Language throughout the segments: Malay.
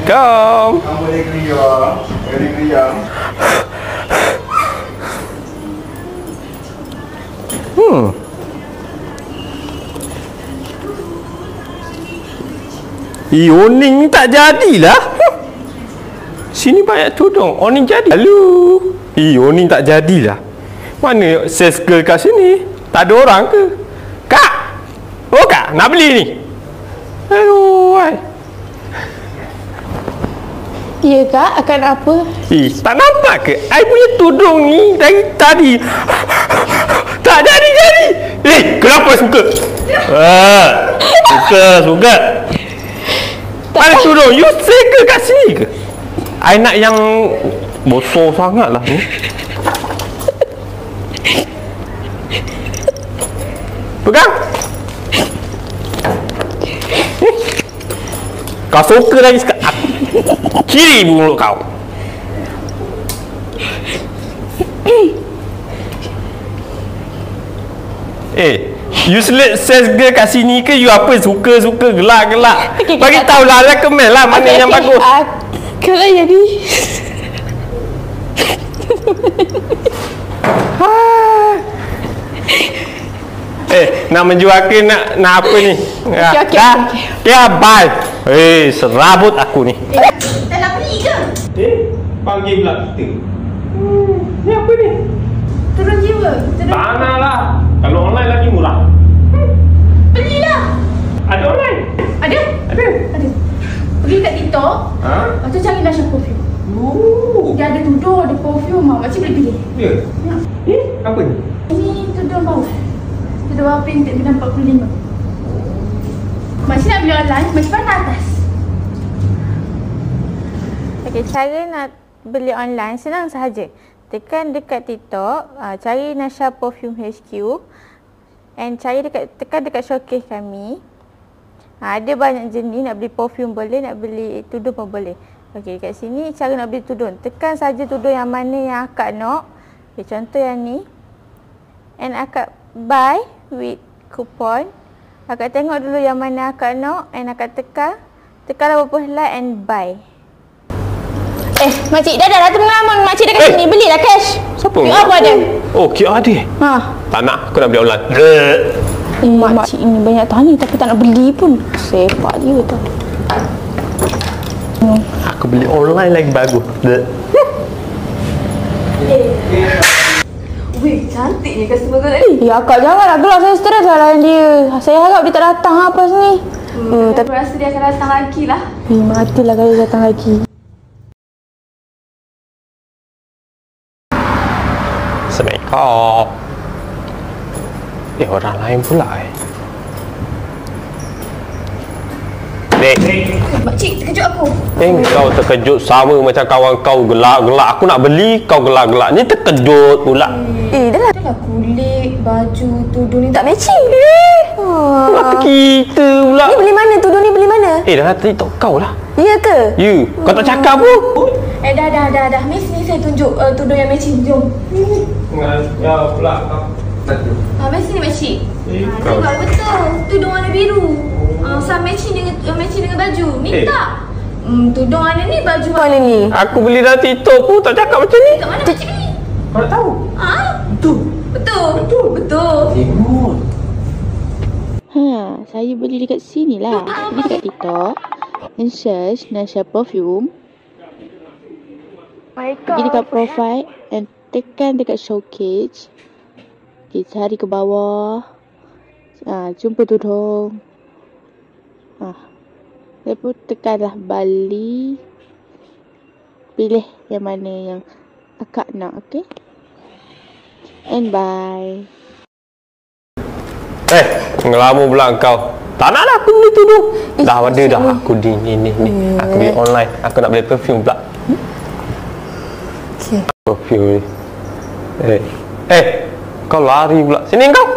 Assalamualaikum. Boleh keria. Boleh keria. Oning ni tak jadilah. Sini banyak tudung. Oning jadi. Halo. Oning tak jadilah. Mana sales girl kat sini? Tak ada orang ke? Kak! Oh kak, nak beli ni? Aduh. Ya kak, akan apa? Tak nampak ke? I punya tudung ni dari tadi tak jadi. Kenapa suka? Suka. Mana tudung? You sega kat sini ke? I nak yang besar sangat lah ni. Pegang. Kau suka lagi sekarang. Kiri mulut kau. Useless sales girl kat sini ke? You apa suka gelak-gelak? Bagi tahu lah, recommend lah mana yang bagus. Kalau jadi nak menjual ke nak apa ni? Okay. Bye. Serabut aku ni. Dah nak beli ke? Panggil pula kita. Ni apa ni? Turun jiwa. Tak nak lah. Kalau online lagi murah. Belilah. Ada online? Ada. Pergi kat TikTok. Lepas tu cari Nasha perfume. Dia ada tudung, ada perfume. Makcik boleh pilih. Ya? Apa ni? Ini tudung bawah. Tudung bawah printed bina 45. Makcik nak beli online, makcik mana atas? okay, cara nak beli online senang sahaja. Tekan dekat TikTok, cari Nasha Perfume HQ and tekan dekat showcase kami. Ada banyak jenis, nak beli perfume boleh, nak beli tudung pun boleh. Okey, dekat sini cara nak beli tudung. Tekan saja tudung yang mana yang akak nak. Okay, contoh yang ni. And akak buy with coupon. Akak tengok dulu yang mana akak nak and akak tekanlah berapa helai and buy. Makcik, dah tengah makcik dah kat sini. Belilah cash. Siapa? QR pun ada. Oh, QR ada? Tak nak, aku nak beli online. Makcik ni banyak tanya tapi tak nak beli pun. Sepak dia tu. Aku beli online lagi bagus. Weh, cantiknya customer kau tadi. Ya akak janganlah gelak, saya stres lah layan dia. Saya harap dia tak datang apa sini. Tapi aku rasa dia akan datang lagi lah. Matilah kalau dia datang lagi. Assalamualaikum. Orang lain pula Dek. Makcik, terkejut aku. Kau terkejut sama macam kawan kau gelak-gelak. Aku nak beli, kau gelak-gelak. Ni terkejut pula. Dah lah kulit, baju, tudung ni tak matching. Kenapa kita pula? Ni beli mana? Tudung ni beli mana? Dah TikTok kau lah. Ya ke? Ya. Kau tak cakap pun. Dah. Miss ni saya tunjuk tudung yang matching. Jom. Ya pula. Miss ni makcik. Tengok betul. Tudung warna biru. Sama matching dengan baju. Ni tak. Tudung warna ni, baju Mana ni? Aku beli dalam TikTok pun tak cakap macam ni. kat mana makcik beli? Kau tak tahu? Betul. Tengok. Saya beli dekat sini lah. Beli dekat TikTok. And search Nasha Perfume. Pergi dekat profile and tekan dekat showcase. Okay, cari ke bawah. Jumpa tudung. Lepas tekanlah Bali. Pilih yang mana yang akak nak, okay? And bye. Ngelama pula kau. Tak nak lah aku beli tudung. Dah ada dah aku ni. Aku beli online. Aku nak beli perfume pula. Okay. Perfume ni. Kau lari pula. Sini kau.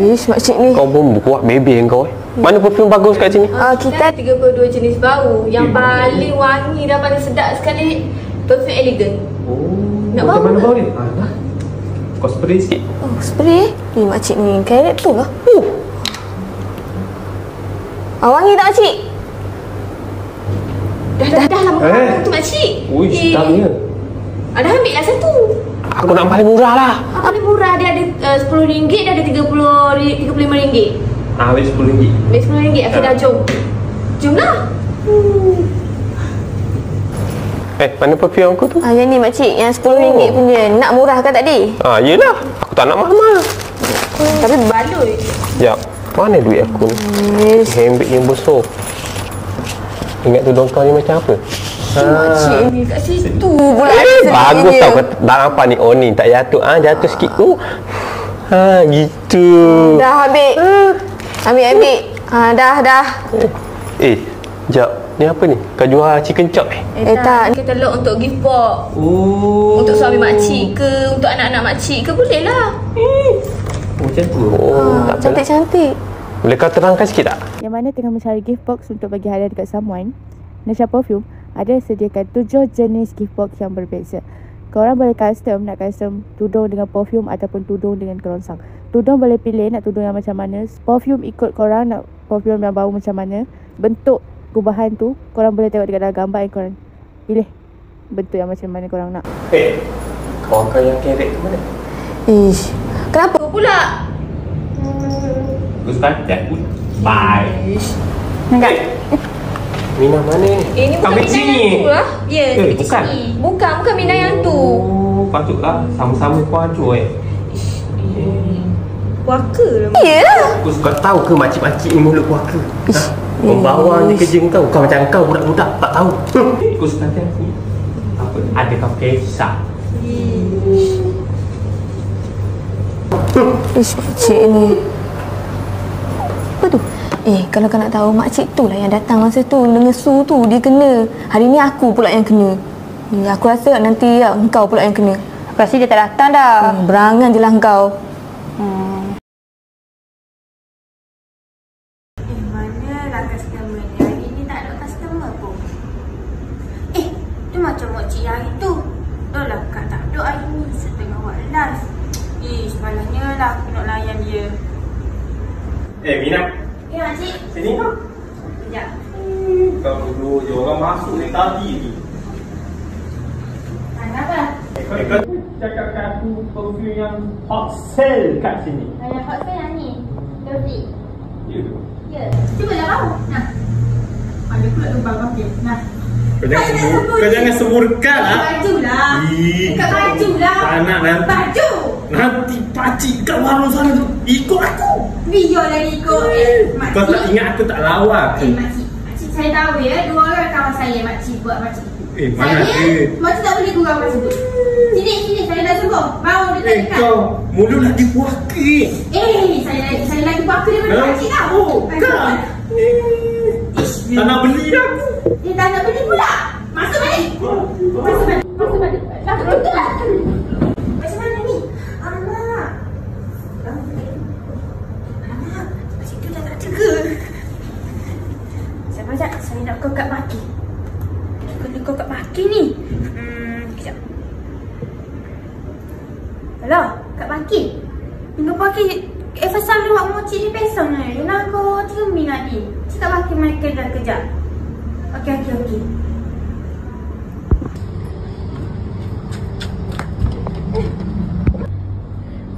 Makcik ni. Kau pun buat bebek kau. Mana perfume bagus kat sini? Kita 32 jenis bau. Yang paling wangi dan paling sedap sekali perfume elegant. Nak bau mana bau ni? Kau spray sikit. Spray? Ni makcik ni kerek tu lah. Wangi tak makcik? Dah lama tu makcik. Ui, sedapnya. Dah ambil lah satu. Aku nak paling murah lah. Paling murah dia ada RM10, dia ada RM35. Ambil RM10. Ambil RM10. Okey dah, jom. Jom lah. Mana perfume aku tu? Yang ni makcik, yang RM10 punya. Nak murah kan tadi? Yelah. Aku tak nak mahal-mahal. Tapi baloi. Sekejap. Mana duit aku ni? Handbag yang besar. Ingat tudung kau ni macam apa? Makcik ni kat situ pula. Bagus tau. Tak nampak ni. Oh ni tak jatuh. Jatuh sikit tu. Gitu. Dah ambil. Ambil. Dah. Sekejap. Ni apa ni? Kau jual chicken chop Tak. Kita lock untuk gift box. Untuk suami makcik ke, untuk anak-anak makcik ke, boleh lah. Macam tu. Tak apa. Cantik-cantik. Boleh kau terangkan sikit tak? Yang mana tengah mencari gift box untuk bagi hadiah dekat someone, Nasha Perfume ada sediakan 7 jenis gift box yang berbeza. Korang boleh nak custom tudung dengan perfume ataupun tudung dengan kerongsang. Tudung boleh pilih nak tudung yang macam mana. Perfume ikut korang nak perfume yang bau macam mana. Bentuk gubahan tu korang boleh tengok dekat dalam gambar yang korang pilih bentuk yang macam mana korang nak. Kawan kau yang kerek tu mana? Kenapa? Apa pula? Ustaz, bye. Enggak. Mina mana ni? Ni bukan Ambil Mina sini. yang tu lah. Ya, bukan. Bukan Mina yang tu. Patutlah sama-sama kau hancur Puaka lah. Ya. Kau tahu ke makcik-makcik ni mulut puaka? Pembawa ni kerja kau. Kau macam kau budak-budak tak tahu. Kau sekarang ni apa? Ada kau kisah. Makcik ni. Apa tu? Kalau kau nak tahu, makcik tu lah yang datang masa tu dengan Su tu. Dia kena. Hari ni aku pula yang kena. Aku rasa nanti engkau pula yang kena. Aku rasa dia tak datang dah. Berangan je lah engkau. Manalah customer ni? Hari ni tak ada customer pun. Tu macam makcik yang hari tu. Dah lah Kak tak ada hari ni. Setengah buat last. Semalahnya lah aku nak layan dia. Mina. Ya makcik. Sini kau. Sekejap. Kau dulu je orang masuk ni tadi ni. Kenapa? Kau cakap kat aku perfume yang hot sale kat sini. Yang hot sale yang ni. Dirty. Ya ke? Ya. Cuba lah kau. Nah. Ada pula lubang pakai. Nah. Kau jangan semurkan lah. Baju lah. Bukan baju lah. Tak nak nanti. Baju. Nanti pakcik kat warung sana tu ikut aku. Biarlah ikut. Kau tak ingat aku tak lawan. Makcik. Makcik saya tahu ya. 2 orang kawan saya makcik buat macam tu. Mana Saya, ada. makcik tak boleh gurau macam tu. Sini. Saya dah suruh. Bawa dekat-dekat. Kau mulut lagi puaka. Saya lagi puaka daripada makcik tau. Kan? Tak nak beli aku. Dia tak nak beli pula. Masuk balik. Masuk balik. Betul lah. Macam mana ni? Anak. Macam tu dah tak jaga. Sekejap. Saya nak kau kat maki. Kena kau kat maki ni. Sekejap. Hello, Kak Maki. Tengok Maki. Pasal lu buat mochi ni pesong ni. Nak kau terumi nak di. Cakap Maki main kejap. Okey.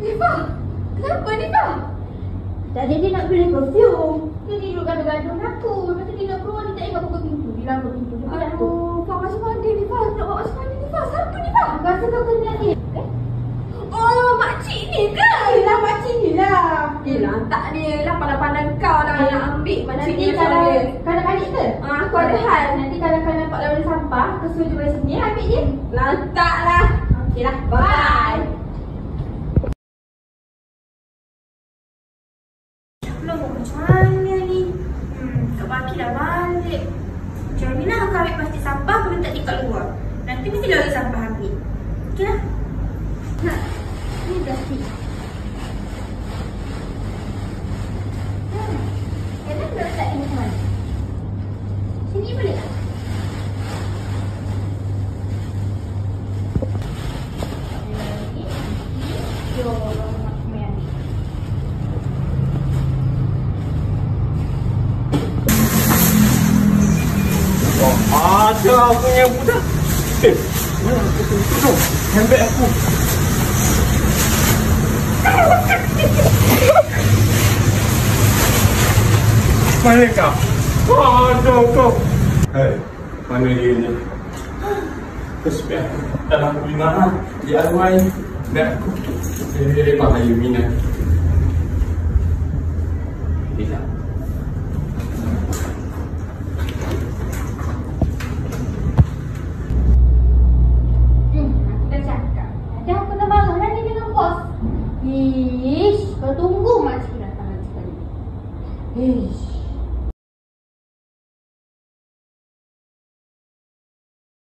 Nifah, kenapa Nifah? Tadi dia nak beli perfume. Dia duduk gaduh-gaduh aku. Lepas tu dia nak keluar, dia tak ingat buka pintu. Dia langgar pintu. Dia jatuh. Kau masuk mana Nifah? Nak bawa masuk mana Nifah? Siapa Nifah? Aku rasa kau kenal dia. Oh, makcik ni ke? Yelah, makcik ni lah. Yelah, tak dia lah. Pandang-pandang kau lah nak ambil makcik ni. Nanti kadang-kadang ke? Aku ada hal. Nanti kadang-kadang nampak lawan sampah. Kau suruh dia balik sini, ambil dia. Lantak lah. Okey lah, bye. Belum macam mana ni? Kak Maki dah balik. Macam mana aku ambil plastik sampah, aku letak dekat luar. Nanti mesti lori sampah ambil. Okey lah. Nah, ni plastik. Kenapa nak letak ni macam mana? Sini boleh tak? Kau punya budak. Mana aku tu? Handbag aku. Mana kau? Kau. Hei, mana dia ni? Kesepian. Dalam binaan, di arwai. Dan aku. Bahaya minat. Tidak. Aku dah cakap. Ada aku nak marah lah ni dengan bos. Ish, kau tunggu makcik datang sekali. Ish.